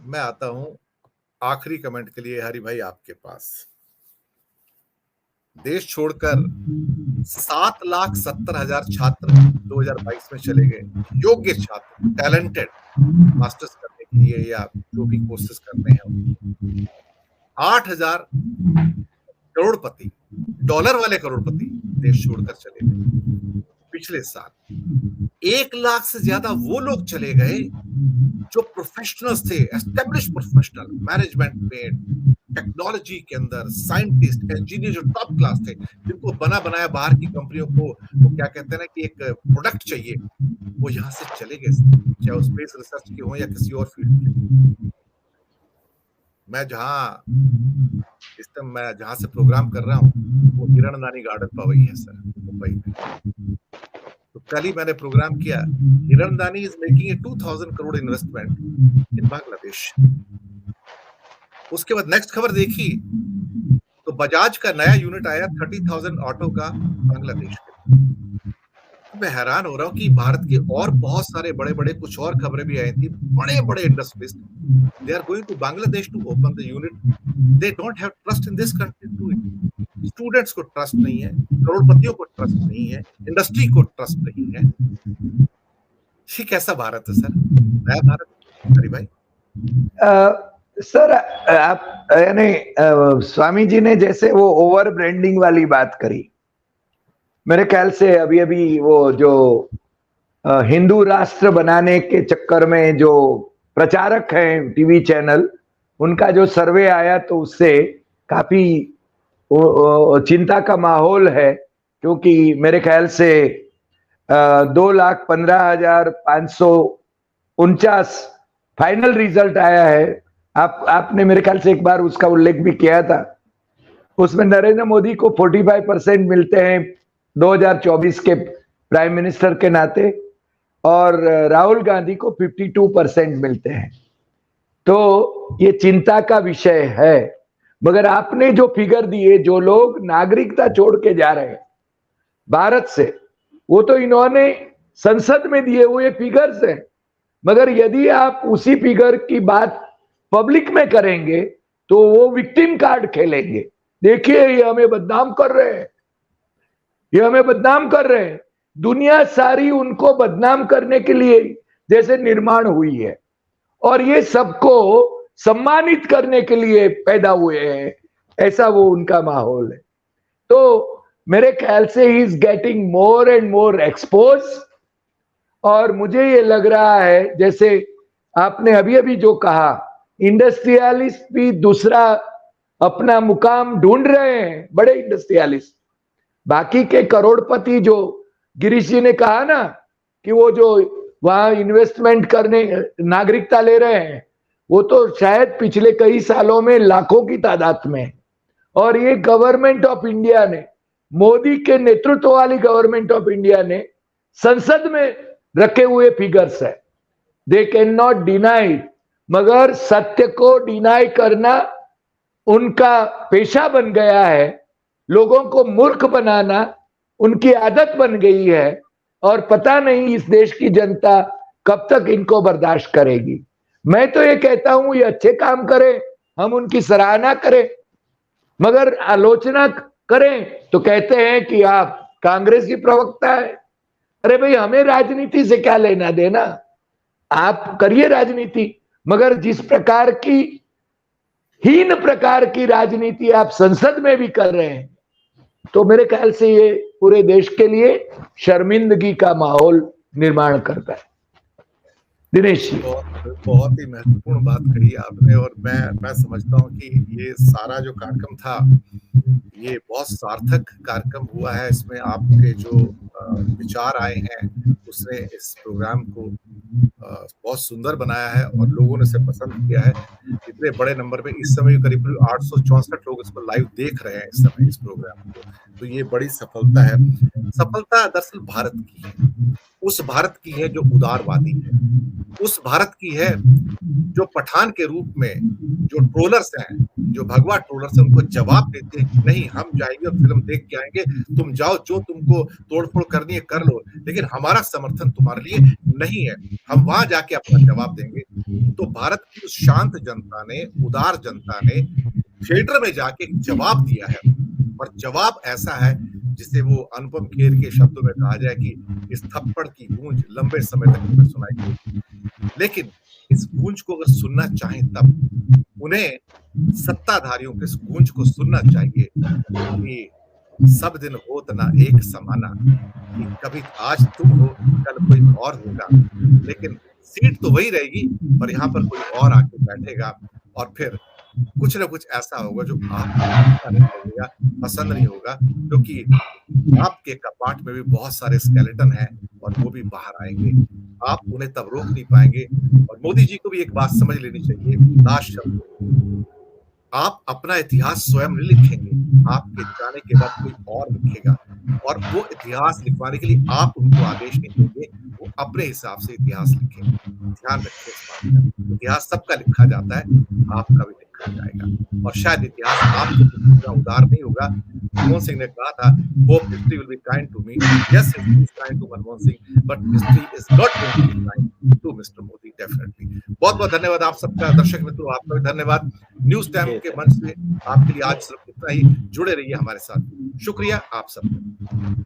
मैं आता हूं आखिरी कमेंट के लिए हरि भाई आपके पास। देश छोड़कर 7,70,000 छात्र 2022 में चले गए, योग्य छात्र, टैलेंटेड, मास्टर्स करने के लिए या जो भी कोर्सेज करने हैं। 8,000 करोड़पति, डॉलर वाले करोड़पति देश छोड़कर चले गए पिछले साल। 1 लाख से ज्यादा वो लोग चले गए जो प्रोफेशनल्स थे, एस्टेब्लिश प्रोफेशनल, मैनेजमेंट में, टेक्नोलॉजी के अंदर, साइंटिस्ट, इंजीनियर जो टॉप क्लास थे, जिनको बना बनाया बाहर की कंपनियों को वो क्या कहते हैं ना कि एक प्रोडक्ट चाहिए, वो यहाँ से चले गए, चाहे वो स्पेस रिसर्च के हो या किसी और फील्ड के। मैं जहां से प्रोग्राम कर रहा हूँ वो हिरणदानी गार्डन पवई है सर, मुंबई में। तो कल ही मैंने प्रोग्राम किया, Hiranandani is making a 2,000 crore investment in Bangladesh. उसके बाद नेक्स्ट खबर देखी तो बजाज का नया यूनिट आया 30,000 ऑटो का बांग्लादेश के। मैं हैरान हो रहा हूँ कि भारत के और बहुत सारे बड़े बड़े कुछ और खबरें भी आई थी, बड़े बड़े industries, they are going to Bangladesh to open the unit. They don't have trust in this country to it. Students को ट्रस्ट नहीं है, करोड़पतियों को ट्रस्ट नहीं है, इंडस्ट्री को ट्रस्ट नहीं है। ये कैसा भारत है सर, नया भारत? हरि भाई सर, आप यानी स्वामी जी ने जैसे वो ओवर ब्रांडिंग वाली बात करी, मेरे ख्याल से अभी अभी वो जो हिंदू राष्ट्र बनाने के चक्कर में जो प्रचारक हैं टीवी चैनल, उनका जो सर्वे आया तो उससे काफी चिंता का माहौल है, क्योंकि मेरे ख्याल से 2,15,549 फाइनल रिजल्ट आया है। आपने मेरे ख्याल से एक बार उसका उल्लेख भी किया था। उसमें नरेंद्र मोदी को 45% मिलते हैं 2024 के प्राइम मिनिस्टर के नाते, और राहुल गांधी को 52% मिलते हैं। तो ये चिंता का विषय है। मगर आपने जो फिगर दिए, जो लोग नागरिकता छोड़ के जा रहे हैं भारत से, वो तो इन्होंने संसद में दिए हुए फिगर्स हैं। मगर यदि आप उसी फिगर की बात पब्लिक में करेंगे तो वो विक्टिम कार्ड खेलेंगे। देखिए, ये हमें बदनाम कर रहे हैं, ये हमें बदनाम कर रहे हैं। दुनिया सारी उनको बदनाम करने के लिए जैसे निर्माण हुई है, और ये सबको सम्मानित करने के लिए पैदा हुए हैं, ऐसा वो उनका माहौल है। तो मेरे ख्याल से he is getting more and more expose. और मुझे ये लग रहा है, जैसे आपने अभी अभी जो कहा, इंडस्ट्रियलिस्ट भी दूसरा अपना मुकाम ढूंढ रहे हैं, बड़े इंडस्ट्रियलिस्ट। बाकी के करोड़पति, जो गिरीश जी ने कहा ना कि वो जो वहां इन्वेस्टमेंट करने नागरिकता ले रहे हैं, वो तो शायद पिछले कई सालों में लाखों की तादाद में। और ये गवर्नमेंट ऑफ इंडिया ने, मोदी के नेतृत्व वाली गवर्नमेंट ऑफ इंडिया ने संसद में रखे हुए फिगर्स है। दे कैन नॉट डिनाई, मगर सत्य को डिनाई करना उनका पेशा बन गया है। लोगों को मूर्ख बनाना उनकी आदत बन गई है, और पता नहीं इस देश की जनता कब तक इनको बर्दाश्त करेगी। मैं तो ये कहता हूं, ये अच्छे काम करें, हम उनकी सराहना करें, मगर आलोचना करें तो कहते हैं कि आप कांग्रेसी प्रवक्ता है। अरे भाई, हमें राजनीति से क्या लेना देना? आप करिए राजनीति, मगर जिस प्रकार की हीन प्रकार की राजनीति आप संसद में भी कर रहे हैं, तो मेरे ख्याल से ये पूरे देश के लिए शर्मिंदगी का माहौल निर्माण करता है। दिनेश जी, बहुत ही महत्वपूर्ण बात कही आपने, और मैं समझता हूँ कि ये सारा जो कार्यक्रम था, ये बहुत सार्थक कार्यक्रम हुआ है। इसमें आपके जो विचार आए हैं, उसने इस प्रोग्राम को बहुत सुंदर बनाया है और लोगों ने इसे पसंद किया है। इतने बड़े नंबर में इस समय करीब 864 लोग इसको लाइव देख रहे हैं इस समय इस प्रोग्राम को, तो ये बड़ी सफलता है। सफलता दरअसल भारत की है, उस भारत की है जो उदारवादी है, उस भारत की है जो पठान के रूप में जो ट्रोलर्स हैं, जो भगवा ट्रोलर्स हैं, उनको जवाब देते हैं कि नहीं, हम जाएंगे और फिल्म देख के आएंगे, तुम जाओ, जो तुमको तोड़फोड़ करनी है कर लो, लेकिन हमारा समर्थन तुम्हारे लिए नहीं है, हम वहां जाके अपना जवाब देंगे। तो भारत की उस शांत जनता ने, उदार जनता ने थिएटर में जाके एक जवाब दिया है और जवाब ऐसा है जिसे वो अनुपम खेर के शब्दों में कहा जाए कि इस थप्पड़ की गूंज लंबे समय तक हमें सुनाई देगी। लेकिन इस गूंज को अगर सुनना चाहें तब उन्हें सत्ताधारियों के इस गूंज को सुनना चाहिए कि सब दिन होत ना एक समाना, कि कभी आज तुम हो, कल कोई और होगा, लेकिन सीट तो वही रहेगी और यहाँ पर कोई और आके बैठेगा और फिर कुछ ना कुछ ऐसा होगा जो आपको अच्छा नहीं लगेगा, पसंद नहीं होगा, क्योंकि आपके कपाट में भी बहुत सारे स्केलेटन हैं और वो भी बाहर आएँगे। आप उन्हें तब रोक नहीं पाएँगे और मोदी जी को भी एक बात समझ लेनी चाहिए, लास्ट शब्द, आप अपना इतिहास स्वयं नहीं लिखेंगे, आपके जाने के बाद कोई और लिखेगा और वो इतिहास लिखवाने के लिए आप उनको आदेश नहीं देंगे, वो अपने हिसाब से इतिहास लिखेंगे। ध्यान रखिए इस बात का, इतिहास सबका लिखा जाता है, आपका भी लिखा जाएगा और शायद इतिहास आपके प्रति इतना उदार नहीं होगा। मनमोहन सिंह ने कहा था, hope history will be kind to me, yes history is kind to Manmohan Singh, but history is not going to be kind to mister Modi definitely. बहुत-बहुत धन्यवाद आप सबका, दर्शक मित्रों आपका भी धन्यवाद। न्यूज़ टाइम के मंच से आपके लिए आज सिर्फ इतना ही, जुड़े रहिए हमारे साथ। शुक्रिया आप सबका।